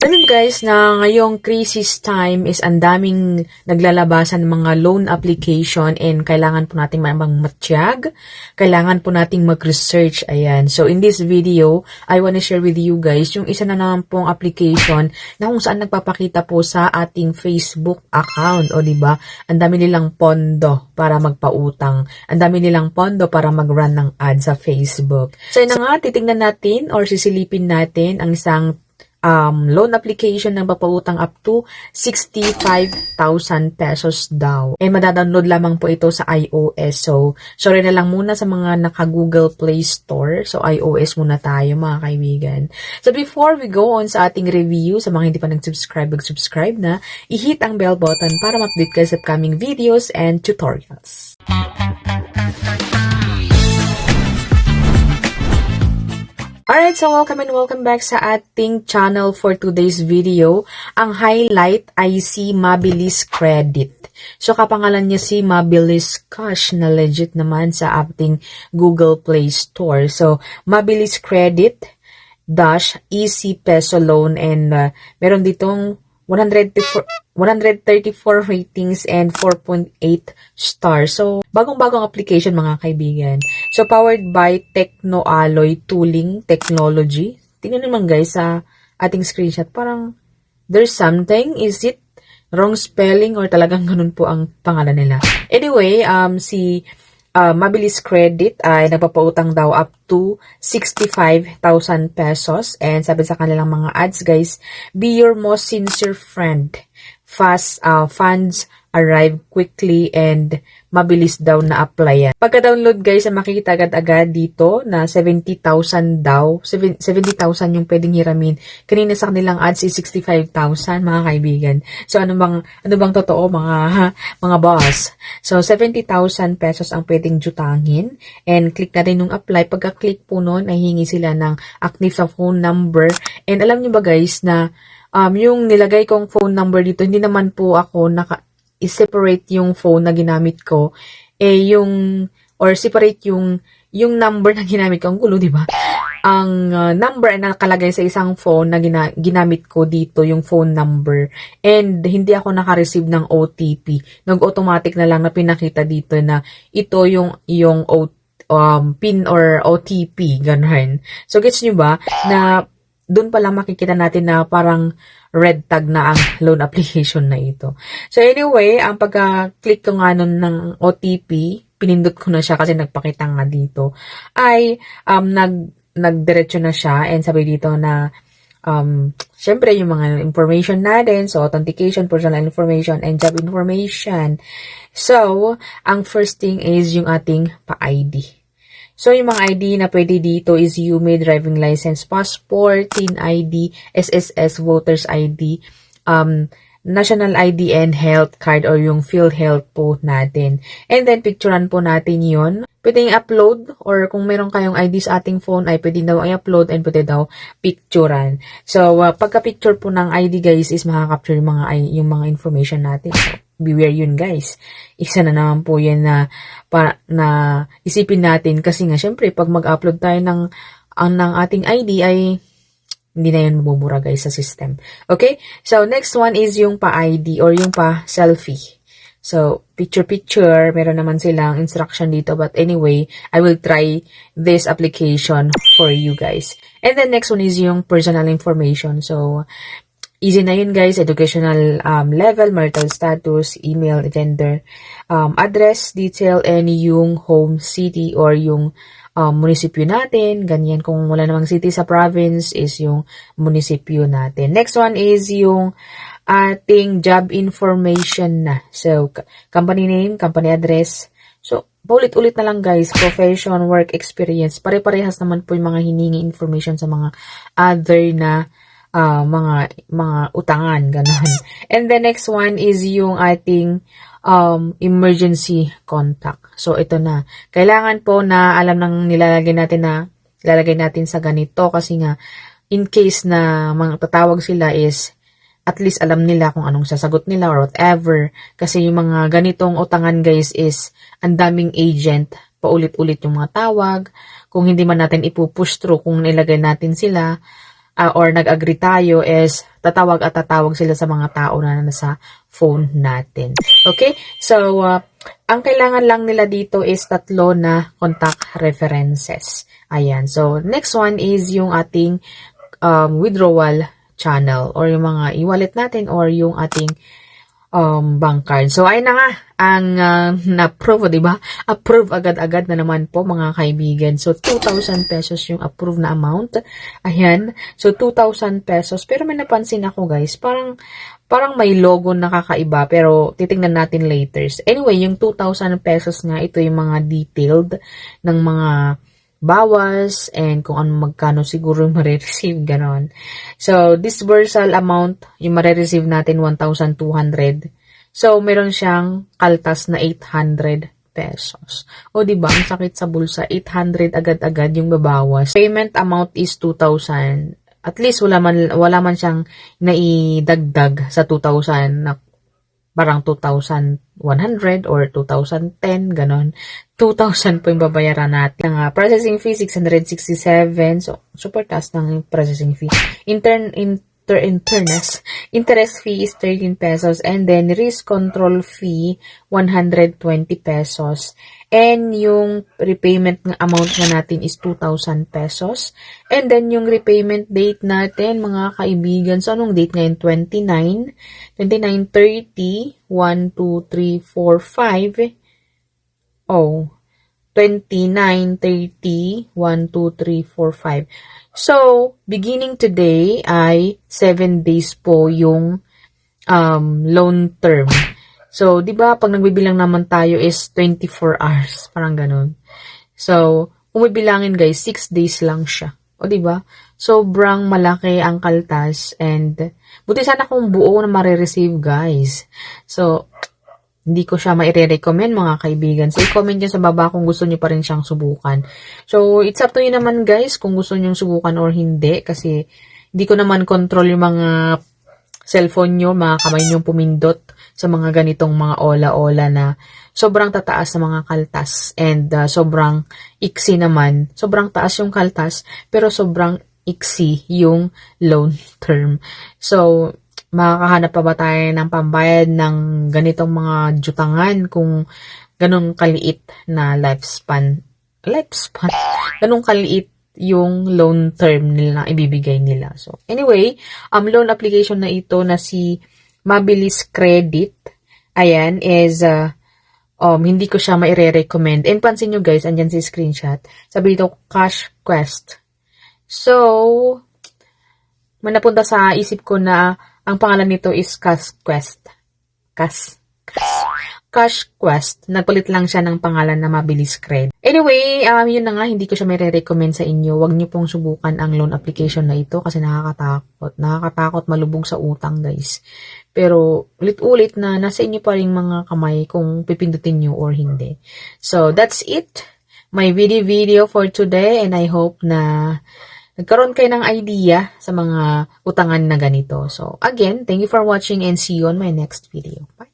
Alam mo guys na ngayong crisis time is ang daming naglalabasan ng mga loan application and kailangan po nating magmatiyag, kailangan po nating mag-research, ayan. So in this video, I wanna share with you guys yung isa na naman pong application na kung saan nagpapakita po sa ating Facebook account, o diba? Ang dami nilang pondo para magpautang, ang dami nilang pondo para mag-run ng ad sa Facebook. So yun na nga, titingnan natin or sisilipin natin ang isang loan application ng papautang up to 65,000 pesos daw. Madadownload lamang po ito sa iOS. So, sorry na lang muna sa mga naka-Google Play Store. So, iOS muna tayo mga kaibigan. So, before we go on sa ating review, sa mga hindi pa mag-subscribe na, i-hit ang bell button para ma-update kayo sa upcoming videos and tutorials. Alright, so welcome back sa ating channel for today's video. Ang highlight ay si Mabilis Credit. So, kapangalan niya si Mabilis Cash na legit naman sa ating Google Play Store. So, Mabilis Credit dash easy peso loan and meron ditong 134 ratings and 4.8 stars. So, bagong-bagong application mga kaibigan. So, powered by Technoalloy Tooling Technology. Tingnan naman guys sa ating screenshot. Parang there's something. Is it wrong spelling or talagang ganun po ang pangalan nila? Anyway, si Mabilis Credit ay nagpapautang daw up to 65,000 pesos. And sabi sa kanilang mga ads guys, be your most sincere friend. Fast funds arrive quickly and mabilis daw na applyan. Pagka-download guys, makikita agad-agad dito na 70,000 daw. 70,000 yung pwedeng hiramin. Kanina sa kanilang ads is 65,000 mga kaibigan. So ano bang totoo mga boss? So 70,000 pesos ang pwedeng jutangin and click natin yung apply. Pagka-click po nun, ay hingi sila ng active sa phone number. And alam niyo ba guys na yung nilagay kong phone number dito, hindi naman po ako i-separate yung phone na ginamit ko, separate yung number na ginamit ko. Ang gulo, di ba? Ang number na nakalagay sa isang phone na ginamit ko dito, yung phone number. And hindi ako naka-receive ng OTP. Nag-automatic na lang na pinakita dito na ito yung PIN or OTP, ganun. So, gets nyo ba na doon pa lang makikita natin na parang red tag na ang loan application na ito. So anyway, ang pagka-click ko nga nun ng OTP, pinindot ko na siya kasi nagpakita nga dito, ay nagdiretso na siya and sabi dito na syempre yung mga information natin, so authentication, personal information, and job information. So, ang first thing is yung ating pa-ID. So, yung mga ID na pwede dito is UME, driving license, passport, TIN ID, SSS, voters ID, national ID, and health card or yung PhilHealth po natin. And then, picturean po natin yun. Pwede i-upload or kung meron kayong ID sa ating phone ay pwede daw i-upload and pwede daw picturean. So, pagka-picture po ng ID guys is makaka-capture yung mga information natin. So, beware yun guys. Isa na naman po yan na isipin natin kasi nga syempre pag mag-upload tayo ng ating ID ay hindi na yun mabubura guys sa system. Okay? So, next one is yung pa-ID or yung pa-selfie. So, picture-picture, meron naman silang instruction dito. But anyway, I will try this application for you guys. And then next one is yung personal information. So, easy na yun guys. Educational level, marital status, email, gender, address, detail, and yung home city or yung munisipyo natin. Ganyan. Kung wala namang city sa province is yung munisipyo natin. Next one is yung ating job information na. So, company name, company address. So, paulit-ulit na lang guys. Profession, work experience. Pare-parehas naman po yung mga hiningi information sa mga other na mga utangan, gano'n. And the next one is yung ating emergency contact. So, ito na. Kailangan po na alam ng nilalagay natin sa ganito kasi nga, in case na mga tatawag sila is at least alam nila kung anong sasagot nila or whatever. Kasi yung mga ganitong utangan guys is ang daming agent, paulit-ulit yung mga tawag. Kung hindi man natin ipupush through, kung nilagay natin sila, or nag-agree tayo is tatawag at tatawag sila sa mga tao na nasa phone natin. Okay? So, ang kailangan lang nila dito is 3 na contact references. Ayan. So, next one is yung ating withdrawal channel or yung mga e-wallet natin or yung ating bank card. So, ayun na nga ang na-approve, di ba? Approve agad-agad na naman po mga kaibigan. So, 2,000 pesos yung approve na amount. Ayan. So, 2,000 pesos. Pero may napansin ako guys, parang may logo na kakaiba pero titingnan natin later. Anyway, yung 2,000 pesos nga, ito yung mga detailed ng mga bawas and kung ano magkano siguro yung marireceive, ganon. So, disbursal amount, yung marireceive natin 1,200. So, meron siyang kaltas na 800 pesos. O, diba? Ang sakit sa bulsa. 800 agad-agad yung babawas. Payment amount is 2,000. At least, wala man siyang naidagdag sa 2,000 na parang 2,100 or 2,010, ganon. 2,000 po yung babayaran natin. Ang processing fee, 667. So, super taas ng processing fee. Interest fee is 13 pesos. And then, risk control fee, 120 pesos. And yung repayment ng amount na natin is 2,000 pesos. And then, yung repayment date natin, mga kaibigan. So, anong date ngayon? 29, 30, 1, 2, 3, 4, 5. Oh, 29, 30, 1, 2, 3, 4, 5. So, beginning today ay 7 days po yung loan term. So, di ba pag nagbibilang naman tayo is 24 hours, parang ganun. So, kung bibilangin guys, 6 days lang siya. O di ba? Sobrang malaki ang kaltas and buti sana kung buo na marireceive guys. So, hindi ko siya maire-recommend mga kaibigan. So, i-comment nyo sa baba kung gusto nyo pa rin siyang subukan. So, it's up to you naman guys kung gusto nyo subukan or hindi. Kasi, hindi ko naman control yung mga cellphone nyo, mga kamay nyo pumindot sa mga ganitong mga ola-ola na sobrang tataas sa mga kaltas. And sobrang iksi naman. Sobrang taas yung kaltas, pero sobrang iksi yung loan term. So, makakahanap pa ba tayo ng pambayad ng ganitong mga jutangan kung ganun kaliit na lifespan, ganun kaliit yung loan term nila na ibibigay nila. So, anyway, loan application na ito na si Mabilis Credit, ayan, is, hindi ko siya maire-recommend. And pansin nyo guys, andyan si screenshot, sabi dito, Cash Quest. So, manapunta sa isip ko na ang pangalan nito is Cash Quest. Cash Quest. Nagpalit lang siya ng pangalan na Mabilis Credit. Anyway, yun na nga, hindi ko siya may recommend sa inyo. Huwag niyo pong subukan ang loan application na ito kasi nakakatakot. Nakakatakot malubog sa utang, guys. Pero, ulit-ulit na nasa inyo pa rin mga kamay kung pipindutin nyo or hindi. So, that's it. My video for today and I hope na nagkaroon kayo ng idea sa mga utangan na ganito. So, again, thank you for watching and see you on my next video. Bye!